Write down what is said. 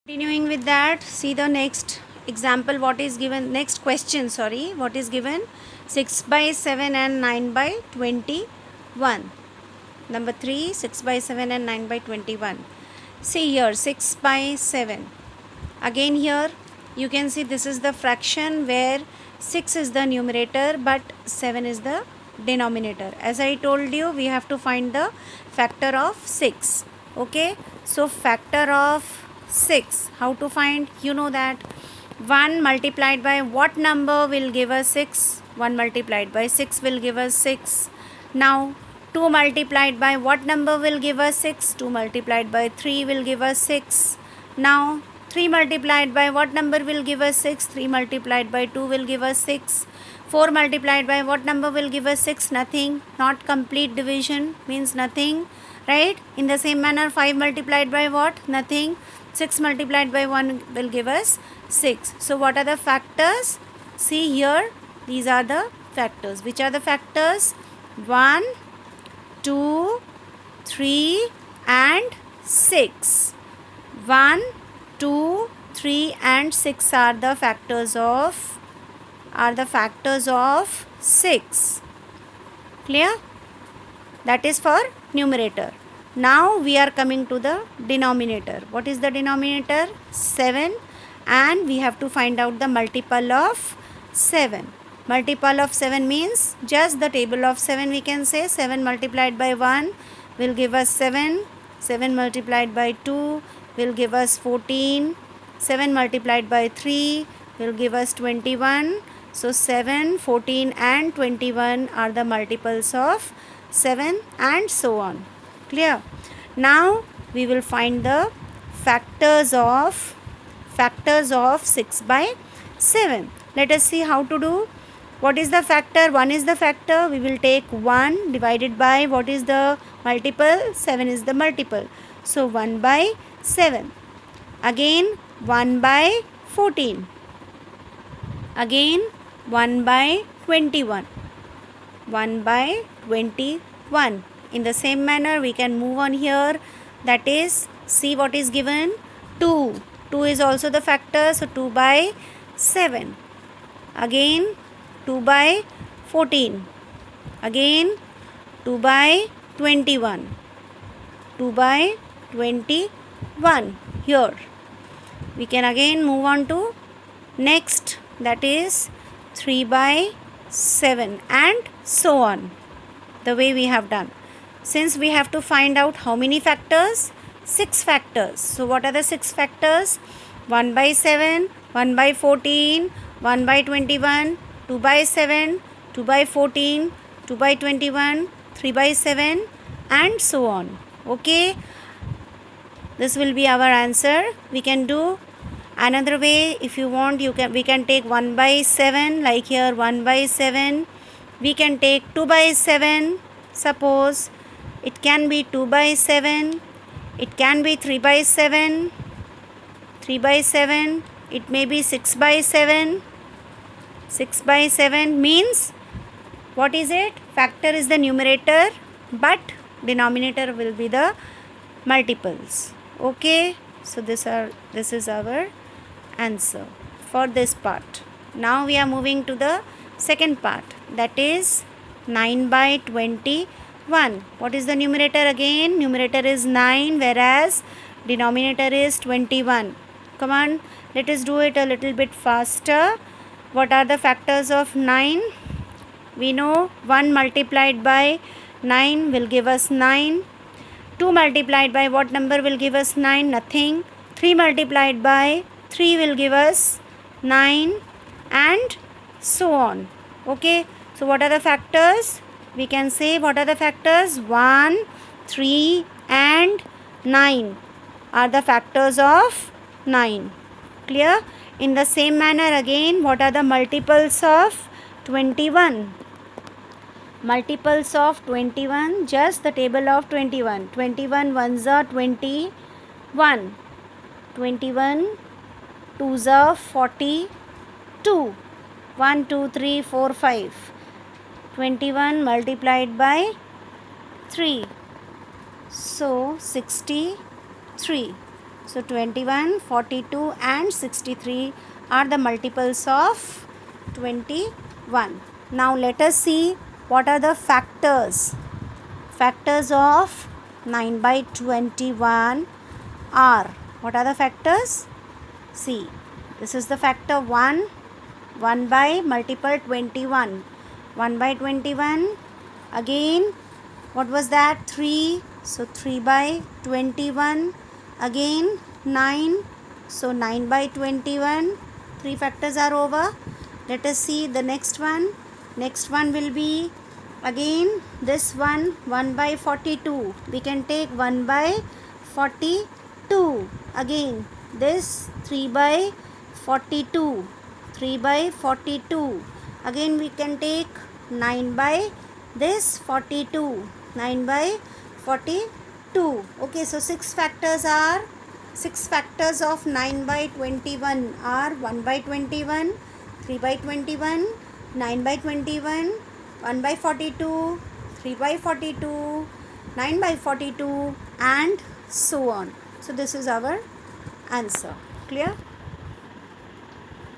Continuing with that, see the next example. What is given? Next question, sorry. What is given? 6 by 7 and 9 by 21. Number 3, 6 by 7 and 9 by 21. See here, 6 by 7. Again here, you can see this is the fraction where 6 is the numerator but 7 is the denominator. As I told you, we have to find the factor of 6. Okay, so factor of 6, how to find? You know that 1 multiplied by what number will give us 6? 1 multiplied by 6 will give us 6. Now 2 multiplied by what number will give us 6? 2 multiplied by 3 will give us 6. Now 3 multiplied by what number will give us 6? 3 multiplied by 2 will give us 6. 4 multiplied by what number will give us 6? Nothing. Not complete division, means nothing, right? In the same manner, 5 multiplied by what? Nothing. 6 multiplied by 1 will give us 6. So what are the factors? See here, these are the factors. Which are the factors? 1, 2, 3 and 6. 1, 2, 3 and 6 are the factors of 6. Clear? That is for numerator. Now we are coming to the denominator. What is the denominator? 7, and we have to find out the multiple of 7. Multiple of 7 means just the table of 7 we can say. 7 multiplied by 1 will give us 7. 7 multiplied by 2 will give us 14. 7 multiplied by 3 will give us 21. So 7, 14 and 21 are the multiples of 7 and so on. Clear? Now we will find the factors of 6 by 7. Let us see how to do. What is the factor? 1 is the factor. We will take 1 divided by what is the multiple? 7 is the multiple. So 1 by 7. Again 1 by 14. Again 1 by 21. 1 by 21. In the same manner, we can move on here. That is, see what is given? 2. 2 is also the factor. So 2 by 7. Again 2 by 14. Again 2 by 21. 2 by 21. Here. We can again move on to next. That is 3 by 7 and so on. The way we have done. Since we have to find out how many factors? 6 factors. So what are the 6 factors? 1 by 7, 1 by 14, 1 by 21, 2 by 7, 2 by 14, 2 by 21, 3 by 7 and so on. Okay. This will be our answer. We can do another way. If you want, we can take 1 by 7, like here 1 by 7. We can take 2 by 7. Suppose it can be 2 by 7. It can be 3 by 7. 3 by 7. It may be 6 by 7. 6 by 7 means what is it? Factor is the numerator but denominator will be the multiples. Okay. So this is our answer for this part. Now we are moving to the second part. That is 9 by 21. What is the numerator again? Numerator is 9 whereas denominator is 21. Come on, let us do it a little bit faster. What are the factors of 9? We know 1 multiplied by 9 will give us 9. 2 multiplied by what number will give us 9? Nothing. 3 multiplied by 3 will give us 9 and so on. Okay. So what are the factors? We can say what are the factors? 1, 3 and 9 are the factors of 9. Clear? In the same manner again, what are the multiples of 21? Multiples of 21, just the table of 21. 21 ones are 21. 21 twos are 42. 1, 2, 3, 4, 5. 21 multiplied by 3. So 63. So 21, 42 and 63 are the multiples of 21. Now let us see what are the factors. Factors of 9 by 21 are, what are the factors? See, this is the factor 1, 1 by multiple 21, 1 by 21, again what was that, 3, so 3 by 21, again 9, so 9 by 21, 3 factors are over. Let us see the next one. Next one will be again this one, 1 by 42, we can take 1 by 42, again this 3 by 42, 3 by 42, again we can take 9 by this 42, 9 by 42. Okay, so 6 factors of 9 by 21 are 1 by 21, 3 by 21, 9 by 21, 1 by 42, 3 by 42, 9 by 42 and so on. So this is our answer. Clear?